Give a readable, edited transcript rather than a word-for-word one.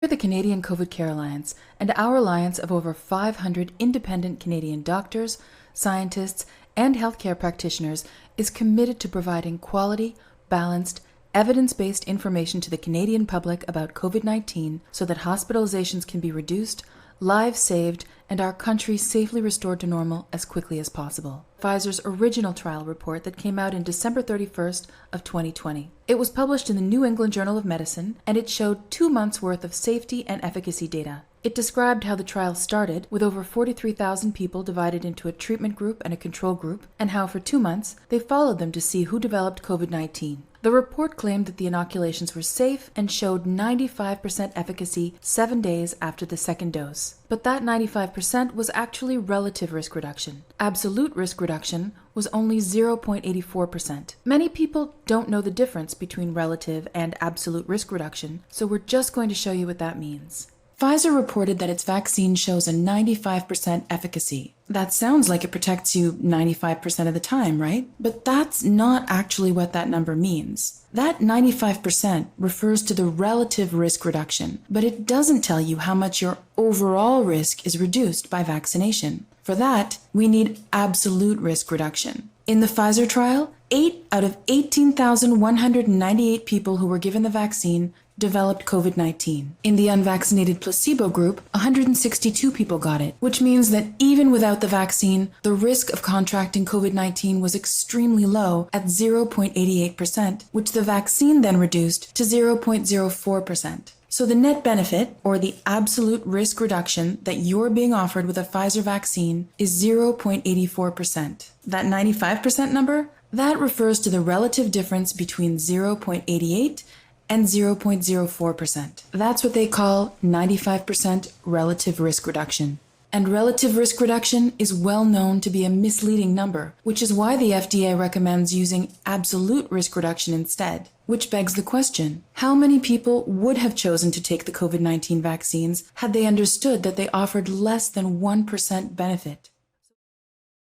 We're the Canadian COVID Care Alliance, and our alliance of over 500 independent Canadian doctors, scientists, and healthcare practitioners is committed to providing quality, balanced, evidence-based information to the Canadian public about COVID-19 so that hospitalizations can be reduced, lives saved, and our country safely restored to normal as quickly as possible. Pfizer's original trial report that came out in December 31st of 2020. It was published in the New England Journal of Medicine, and it showed 2 months' worth of safety and efficacy data. It described how the trial started with over 43,000 people divided into a treatment group and a control group, and how for 2 months they followed them to see who developed COVID-19. The report claimed that the inoculations were safe and showed 95% efficacy 7 days after the second dose. But that 95% was actually relative risk reduction. Absolute risk reduction was only 0.84%. Many people don't know the difference between relative and absolute risk reduction, so we're just going to show you what that means. Pfizer reported that its vaccine shows a 95% efficacy. That sounds like it protects you 95% of the time, right? But that's not actually what that number means. That 95% refers to the relative risk reduction, but it doesn't tell you how much your overall risk is reduced by vaccination. For that, we need absolute risk reduction. In the Pfizer trial, 8 out of 18,198 people who were given the vaccine developed COVID-19. In the unvaccinated placebo group, 162 people got it, which means that even without the vaccine, the risk of contracting COVID-19 was extremely low at 0.88%, which the vaccine then reduced to 0.04%. So the net benefit, or the absolute risk reduction that you're being offered with a Pfizer vaccine is 0.84%. That 95% number, that refers to the relative difference between 0.88 and 0.04%. That's what they call 95% relative risk reduction. And relative risk reduction is well known to be a misleading number, which is why the FDA recommends using absolute risk reduction instead. Which begs the question, how many people would have chosen to take the COVID-19 vaccines had they understood that they offered less than 1% benefit?